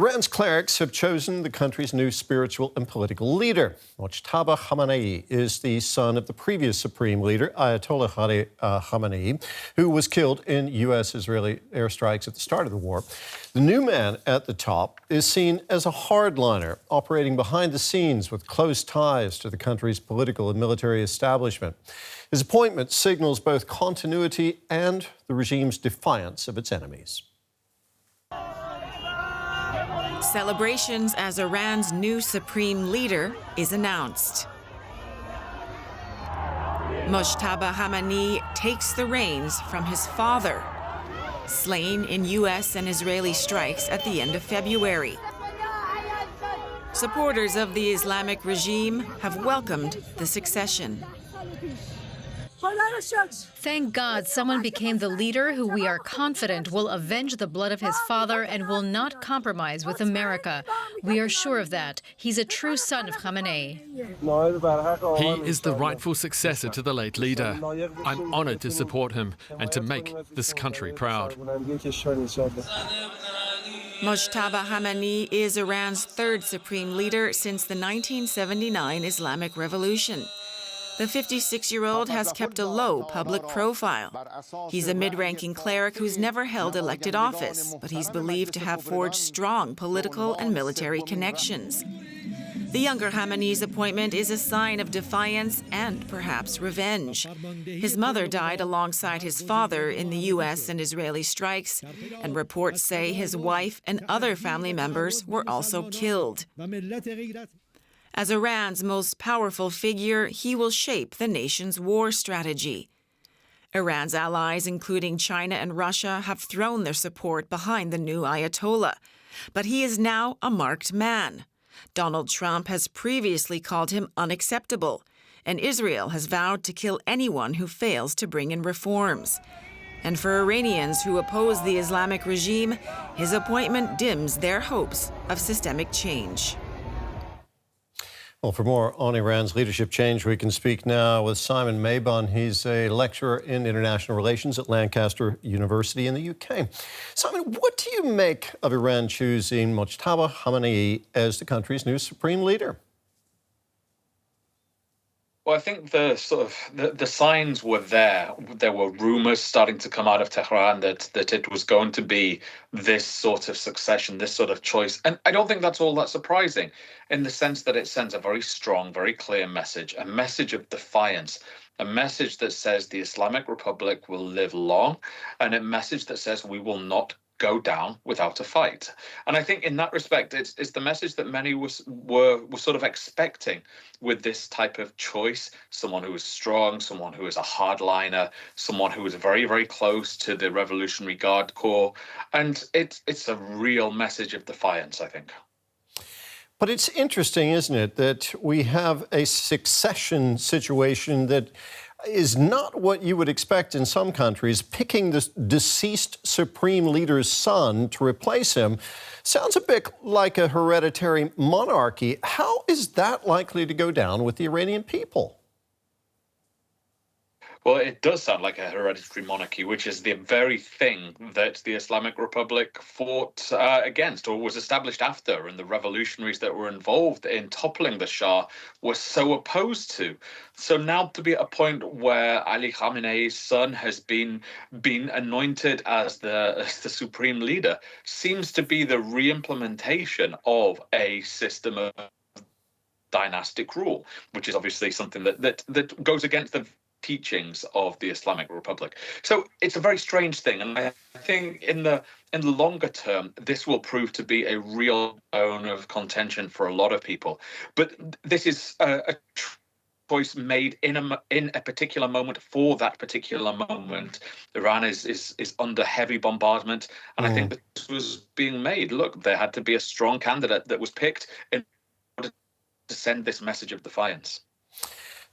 Iran's clerics have chosen the country's new spiritual and political leader. Moj-taba Khamenei is the son of the previous supreme leader, Ayatollah Ali Khamenei, who was killed in U.S.-Israeli airstrikes at the start of the war. The new man at the top is seen as a hardliner, operating behind the scenes with close ties to the country's political and military establishment. His appointment signals both continuity and the regime's defiance of its enemies. Celebrations as Iran's new supreme leader is announced. Moj-taba Khamenei takes the reins from his father, slain in U.S. and Israeli strikes at the end of February. Supporters of the Islamic regime have welcomed the succession. Thank God someone became the leader who we are confident will avenge the blood of his father and will not compromise with America. We are sure of that. He's a true son of Khamenei. He is the rightful successor to the late leader. I'm honored to support him and to make this country proud. Moj-taba Khamenei is Iran's third supreme leader since the 1979 Islamic Revolution. The 56-year-old has kept a low public profile. He's a mid-ranking cleric who's never held elected office, but he's believed to have forged strong political and military connections. The younger Khamenei's appointment is a sign of defiance and perhaps revenge. His mother died alongside his father in the U.S. and Israeli strikes, and reports say his wife and other family members were also killed. As Iran's most powerful figure, he will shape the nation's war strategy. Iran's allies, including China and Russia, have thrown their support behind the new Ayatollah. But he is now a marked man. Donald Trump has previously called him unacceptable, and Israel has vowed to kill anyone who fails to bring in reforms. And for Iranians who oppose the Islamic regime, his appointment dims their hopes of systemic change. Well, for more on Iran's leadership change, we can speak now with Simon Mabon. He's a lecturer in international relations at Lancaster University in the UK. Simon, what do you make of Iran choosing Moj-taba Khamenei as the country's new supreme leader? Well, I think the signs were there. There were rumors starting to come out of Tehran that it was going to be this sort of succession, this sort of choice. And I don't think that's all that surprising in the sense that it sends a very strong, very clear message, a message of defiance, a message that says the Islamic Republic will live long, and a message that says we will not go down without a fight. And I think in that respect, it's the message that many were sort of expecting with this type of choice, someone who is strong, someone who is a hardliner, someone who is very, very close to the Revolutionary Guard Corps. And it's a real message of defiance, I think. But it's interesting, isn't it, that we have a succession situation that is not what you would expect in some countries. Picking the deceased supreme leader's son to replace him sounds a bit like a hereditary monarchy. How is that likely to go down with the Iranian people? Well, it does sound like a hereditary monarchy, which is the very thing that the Islamic Republic fought against or was established after, and the revolutionaries that were involved in toppling the Shah were so opposed to. So now to be at a point where Ali Khamenei's son has been anointed as the supreme leader seems to be the re-implementation of a system of dynastic rule, which is obviously something that goes against the teachings of the Islamic Republic. So it's a very strange thing, and I think in the longer term, this will prove to be a real bone of contention for a lot of people. But this is a choice made in a particular moment for that particular moment. Iran is under heavy bombardment, and I think this was being made. Look, there had to be a strong candidate that was picked in order to send this message of defiance.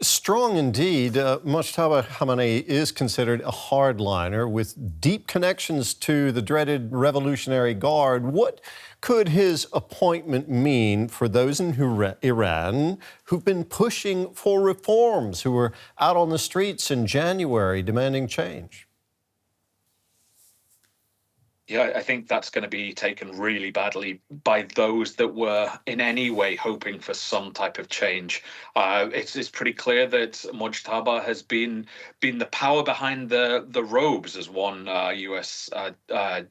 Strong indeed. Moj-taba Khamenei is considered a hardliner with deep connections to the dreaded Revolutionary Guard. What could his appointment mean for those in Iran who've been pushing for reforms, who were out on the streets in January demanding change? Yeah, I think that's going to be taken really badly by those that were in any way hoping for some type of change. It's pretty clear that Moj-taba has been the power behind the robes, as one U.S.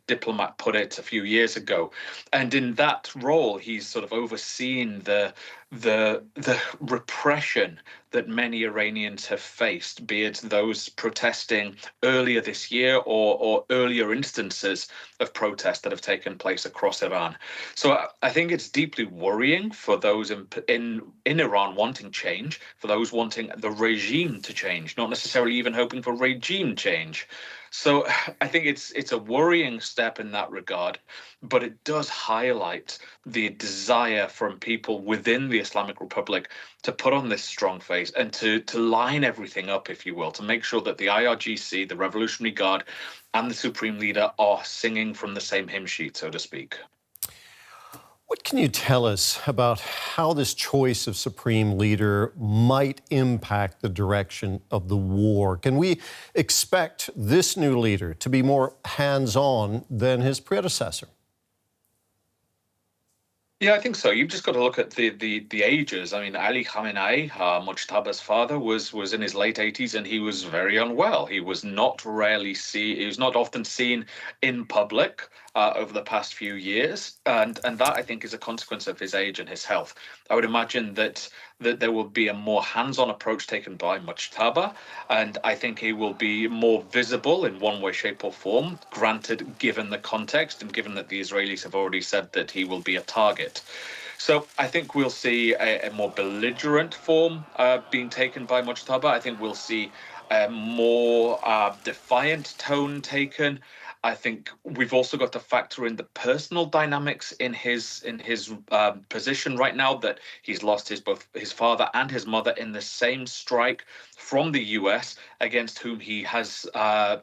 Diplomat put it a few years ago, and in that role, he's sort of overseen the repression that many Iranians have faced, be it those protesting earlier this year or earlier instances of protest that have taken place across Iran. So I think it's deeply worrying for those in Iran wanting change, for those wanting the regime to change, not necessarily even hoping for regime change. So I think it's a worrying step in that regard, but it does highlight the desire from people within the Islamic Republic to put on this strong face and to line everything up, if you will, to make sure that the IRGC, the Revolutionary Guard, and the Supreme Leader are singing from the same hymn sheet, so to speak. What can you tell us about how this choice of Supreme Leader might impact the direction of the war? Can we expect this new leader to be more hands-on than his predecessor? Yeah, I think so. You've just got to look at the ages. I mean, Ali Khamenei, Moj-taba's father, was in his late 80s, and he was very unwell. He was not often seen in public over the past few years, and that, I think, is a consequence of his age and his health. I would imagine that there will be a more hands-on approach taken by Moj-taba, and I think he will be more visible in one way, shape, or form, granted, given the context and given that the Israelis have already said that he will be a target. So I think we'll see a more belligerent form being taken by Moj-taba. I think we'll see a more defiant tone taken. I think we've also got to factor in the personal dynamics in his position right now, that he's lost both his father and his mother in the same strike from the US, against whom he has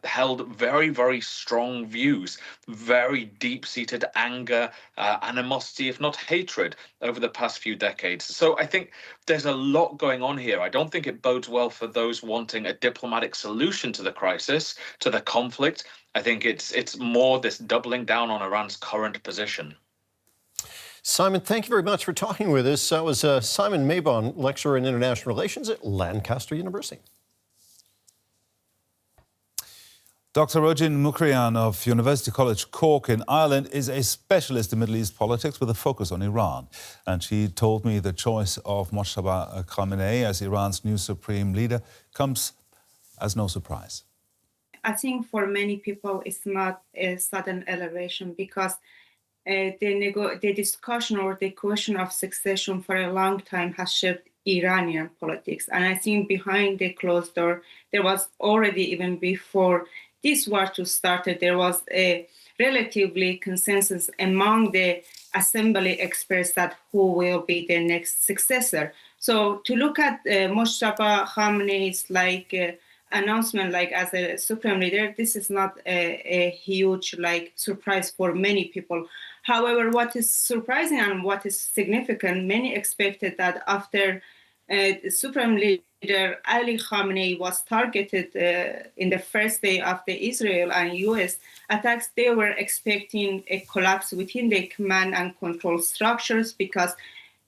held very, very strong views, very deep-seated anger, animosity, if not hatred, over the past few decades. So I think there's a lot going on here. I don't think it bodes well for those wanting a diplomatic solution to the crisis, to the conflict. I think it's more this doubling down on Iran's current position. Simon, thank you very much for talking with us. That was Simon Mabon, lecturer in international relations at Lancaster University. Dr. Mojin Mukriyan of University College Cork in Ireland is a specialist in Middle East politics with a focus on Iran. And she told me the choice of Moj-taba Khamenei as Iran's new supreme leader comes as no surprise. I think for many people it's not a sudden elevation, because the discussion or the question of succession for a long time has shaped Iranian politics. And I think behind the closed door, there was already, even before this war to started, there was a relatively consensus among the assembly experts that who will be the next successor. So to look at Moj-taba Khamenei's announcement as a supreme leader, this is not a huge surprise for many people. However, what is surprising and what is significant, many expected that after the supreme leader Ali Khamenei was targeted in the first day of the Israel and US attacks, they were expecting a collapse within the command and control structures, because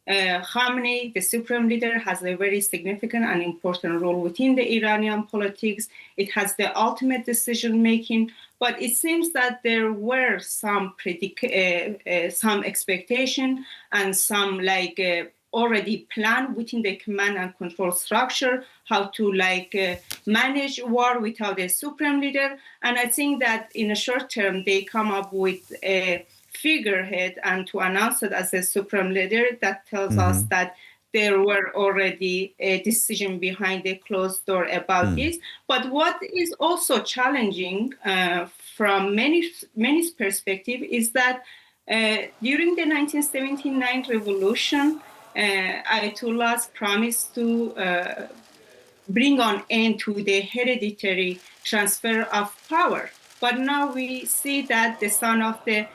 Khamenei, the supreme leader, has a very significant and important role within the Iranian politics. It has the ultimate decision-making, but it seems that there were some expectation and some already planned within the command and control structure how to manage war without a supreme leader. And I think that in a short term, they come up with a figurehead and to announce it as a supreme leader, that tells us that there were already a decision behind the closed door about this. But what is also challenging from many perspective is that during the 1979 revolution, Ayatollahs promised to bring an end to the hereditary transfer of power. But now we see that the son of the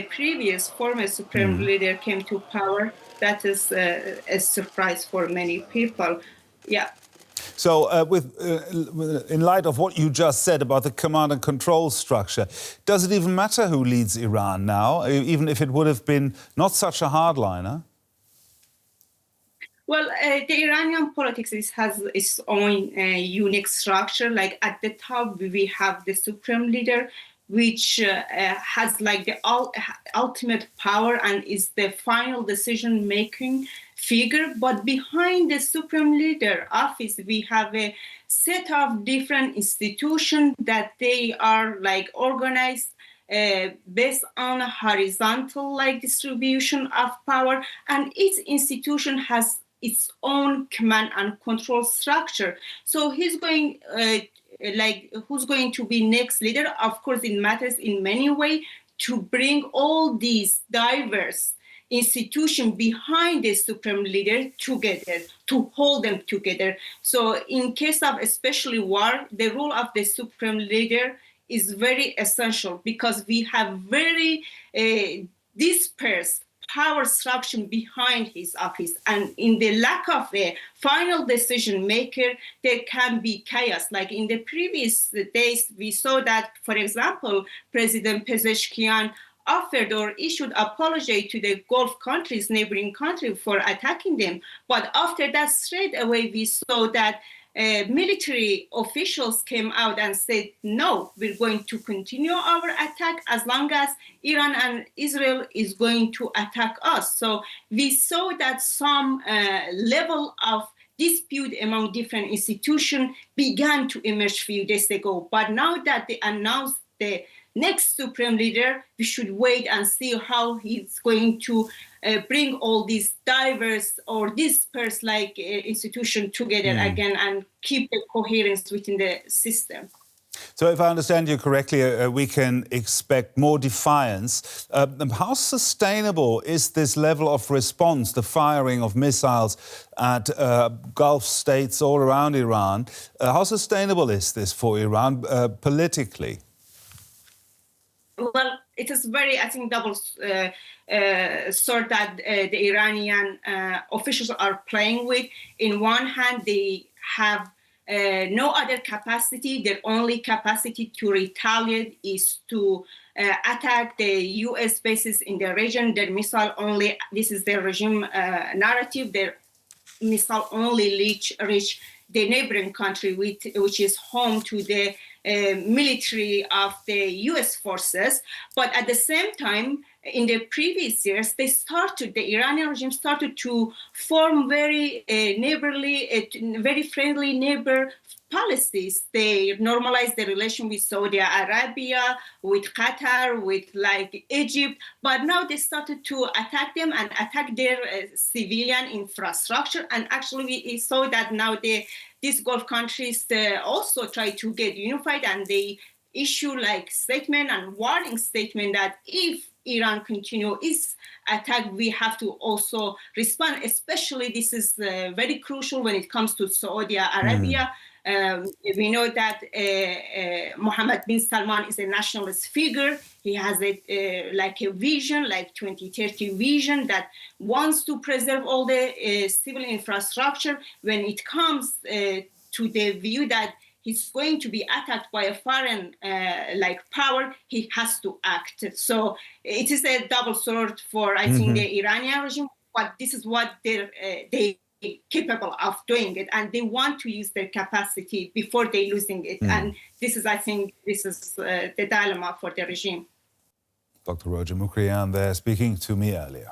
previous former supreme leader came to power. That is a surprise for many people. Yeah. So in light of what you just said about the command and control structure, does it even matter who leads Iran now, even if it would have been not such a hardliner? Well, the Iranian politics has its own unique structure. Like at the top, we have the supreme leader, which has like the ultimate power and is the final decision-making figure. But behind the supreme leader office, we have a set of different institutions that they are like organized based on a horizontal like distribution of power, and each institution has its own command and control structure. So who's going to be next leader? Of course, it matters in many ways to bring all these diverse institutions behind the supreme leader together, to hold them together. So in case of especially war, the role of the supreme leader is very essential because we have very dispersed power structure behind his office, and in the lack of a final decision maker, there can be chaos. Like in the previous days, we saw that, for example, President Pezeshkian offered or issued apology to the Gulf countries, neighboring countries, for attacking them. But after that, straight away, we saw that military officials came out and said, no, we're going to continue our attack as long as Iran and Israel is going to attack us. So we saw that some level of dispute among different institutions began to emerge a few days ago. But now that they announced the next supreme leader, we should wait and see how he's going to bring all these diverse or dispersed like institutions together again and keep the coherence within the system. So if I understand you correctly, we can expect more defiance. How sustainable is this level of response, the firing of missiles at Gulf states all around Iran? How sustainable is this for Iran politically? Well, it is very, I think, double sword that the Iranian officials are playing with. In one hand, they have no other capacity. Their only capacity to retaliate is to attack the U.S. bases in the region. Their missile only, this is their regime narrative, their missile only reach the neighboring country, which is home to the military of the U.S. forces. But at the same time, in the previous years, the Iranian regime started to form very neighborly, very friendly neighbor policies. They normalized the relation with Saudi Arabia, with Qatar, with like Egypt, but now they started to attack them and attack their civilian infrastructure. And actually we saw that now these Gulf countries also try to get unified, and they issue like statement and warning statement that if Iran continue its attack, we have to also respond. Especially this is very crucial when it comes to Saudi Arabia. We know that Mohammed bin Salman is a nationalist figure. He has a vision, like 2030 vision, that wants to preserve all the civil infrastructure. When it comes to the view that he's going to be attacked by a foreign power, he has to act. So it is a double sword for, I think, the Iranian regime. But this is what they capable of doing it, and they want to use their capacity before they losing it. And this is, I think, the dilemma for the regime. Dr. Mojin Mukriyan there speaking to me earlier.